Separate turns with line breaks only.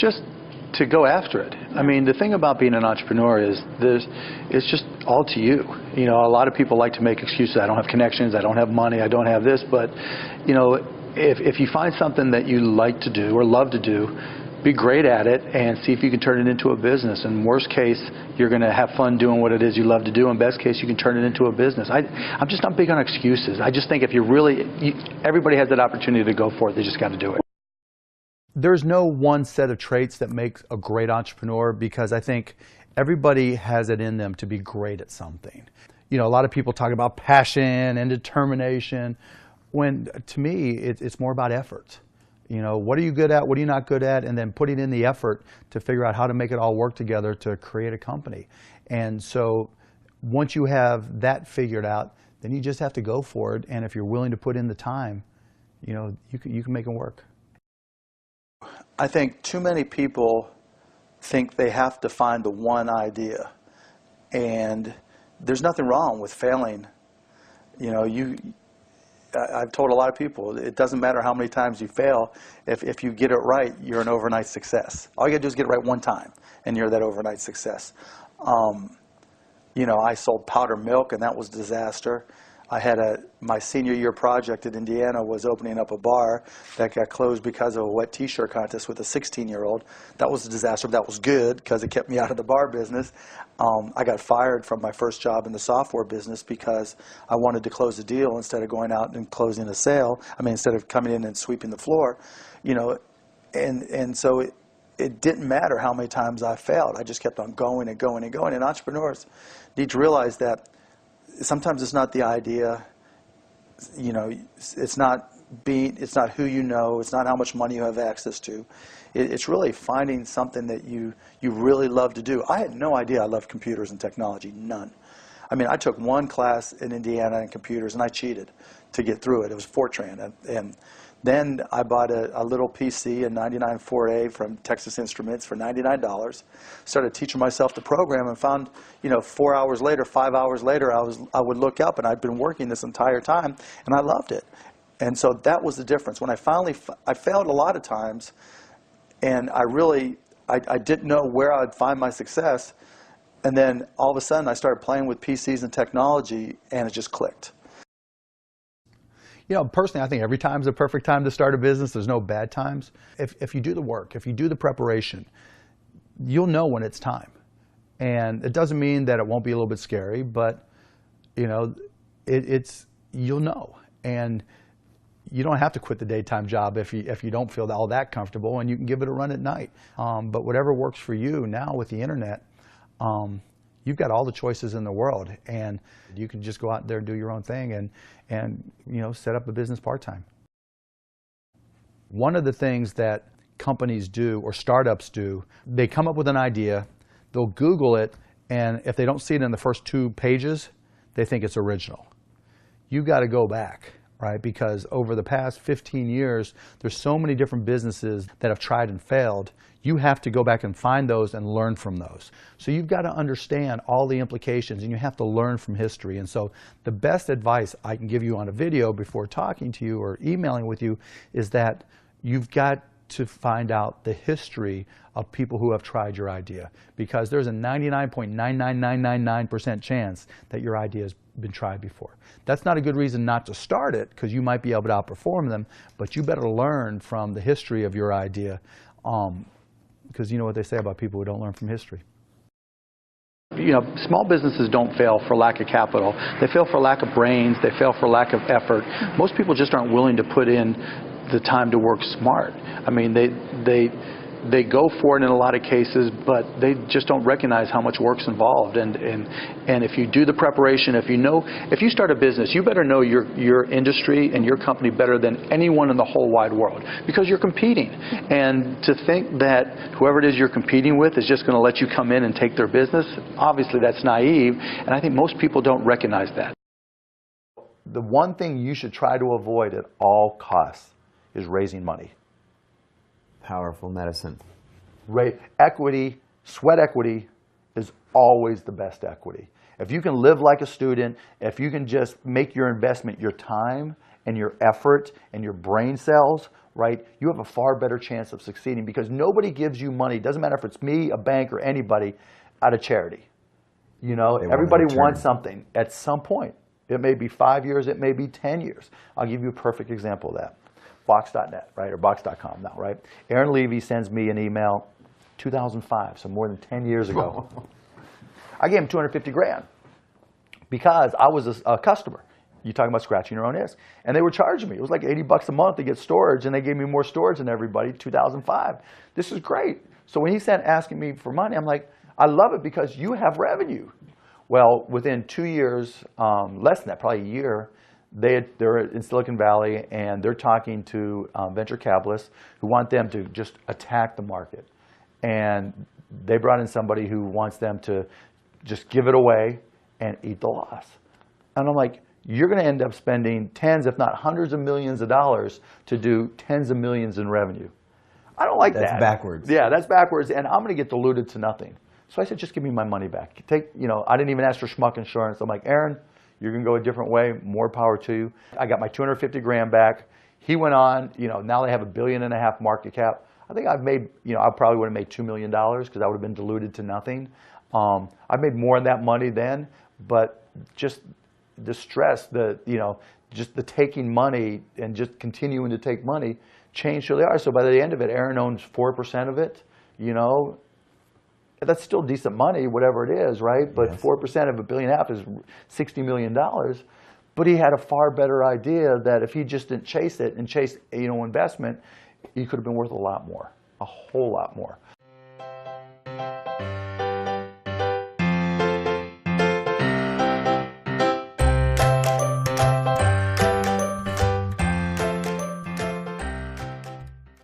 just to go after it. I mean, the thing about being an entrepreneur is it's just all to you. You know, a lot of people like to make excuses. I don't have connections, I don't have money, I don't have this. But, you know, if you find something that you like to do or love to do, be great at it and see if you can turn it into a business. In worst case, you're going to have fun doing what it is you love to do. In best case, you can turn it into a business. I'm just not big on excuses. I just think if you really, everybody has that opportunity to go for it. They just got to do it.
There's no one set of traits that makes a great entrepreneur, because I think everybody has it in them to be great at something. You know, a lot of people talk about passion and determination, when to me it's more about effort. You know, what are you good at, what are you not good at, and then putting in the effort to figure out how to make it all work together to create a company. And so once you have that figured out, then you just have to go for it. And if you're willing to put in the time, you know, you can make it work. I think too many people think they have to find the one idea, and there's nothing wrong with failing. You know, I've told a lot of people, it doesn't matter how many times you fail. If you get it right, you're an overnight success. All you got to do is get it right one time, and you're that overnight success. You know, I sold powder milk, and that was a disaster. I had my senior year project in Indiana was opening up a bar that got closed because of a wet t-shirt contest with a 16-year-old. That was a disaster, but that was good because it kept me out of the bar business. I got fired from my first job in the software business because I wanted to close the deal instead of going out and closing a sale. I mean, instead of coming in and sweeping the floor, you know, and so it didn't matter how many times I failed. I just kept on going and going and going. And entrepreneurs need to realize that sometimes it's not the idea, you know, it's not who you know, it's not how much money you have access to. It's really finding something that you really love to do. I had no idea I loved computers and technology, none. I mean, I took one class in Indiana in computers and I cheated to get through it. It was Fortran. And then I bought a little PC, a 99 4A from Texas Instruments for $99. Started teaching myself to program and found, you know, 4 hours later, 5 hours later, I would look up and I'd been working this entire time and I loved it. And so that was the difference. When I finally, I failed a lot of times, and I didn't know where I'd find my success. And then all of a sudden I started playing with PCs and technology and it just clicked. You know, personally, I think every time is a perfect time to start a business. There's no bad times. If you do the work, if you do the preparation, you'll know when it's time. And it doesn't mean that it won't be a little bit scary, but, you know, you'll know. And you don't have to quit the daytime job if you don't feel all that comfortable, and you can give it a run at night. But whatever works for you now with the internet, you've got all the choices in the world, and you can just go out there and do your own thing and you know, set up a business part-time. One of the things that companies do or startups do, they come up with an idea, they'll Google it, and if they don't see it in the first 2 pages, they think it's original. You've got to go back, right? Because over the past 15 years, there's so many different businesses that have tried and failed. You have to go back and find those and learn from those. So you've got to understand all the implications, and you have to learn from history. And so the best advice I can give you on a video before talking to you or emailing with you is that you've got to find out the history of people who have tried your idea, because there's a 99.99999% chance that your idea has been tried before. That's not a good reason not to start it, because you might be able to outperform them, but you better learn from the history of your idea, because you know what they say about people who don't learn from history.
You know, small businesses don't fail for lack of capital. They fail for lack of brains. They fail for lack of effort. Most people just aren't willing to put in the time to work smart. I mean, they go for it in a lot of cases, but they just don't recognize how much work's involved. And if you do the preparation, if you start a business, you better know your industry and your company better than anyone in the whole wide world, because you're competing. And to think that whoever it is you're competing with is just going to let you come in and take their business, obviously that's naive, and I think most people don't recognize that.
The one thing you should try to avoid at all costs is raising money.
Powerful medicine.
Equity, sweat equity is always the best equity. If you can live like a student, if you can just make your investment your time and your effort and your brain cells right? You have a far better chance of succeeding because nobody gives you money. Doesn't matter if it's me, a bank, or anybody, out of charity. You know, everybody wants something at some point. It may be 5 years, it may be 10 years. I'll give you a perfect example of that. Box.net, right, or Box.com now, right? Aaron Levy sends me an email, 2005, so more than 10 years ago. I gave him 250 grand because I was a customer. You talking about scratching your own ass. And they were charging me. It was like 80 bucks a month to get storage, and they gave me more storage than everybody, 2005. This is great. So when he sent asking me for money, I'm like, I love it because you have revenue. Well, within 2 years, less than that, probably a year, they're in Silicon Valley, and they're talking to venture capitalists who want them to just attack the market. And they brought in somebody who wants them to just give it away and eat the loss. And I'm like, you're going to end up spending tens, if not hundreds of millions of dollars to do tens of millions in revenue. I don't like that.
That's backwards.
Yeah, that's backwards, and I'm going to get diluted to nothing. So I said, just give me my money back. I didn't even ask for schmuck insurance. I'm like, Aaron, you're going to go a different way. More power to you. I got my 250 grand back. He went on. Now they have $1.5 billion market cap. I think I've made, I probably would have made $2 million because I would have been diluted to nothing. I made more of that money then, but just the stress, just the taking money and just continuing to take money changed who they are. So by the end of it, Aaron owns 4% of it. That's still decent money, whatever it is, right? But yes. 4% of $1.5 billion is $60 million. But he had a far better idea that if he just didn't chase it and chase investment, he could have been worth a lot more, a whole lot more.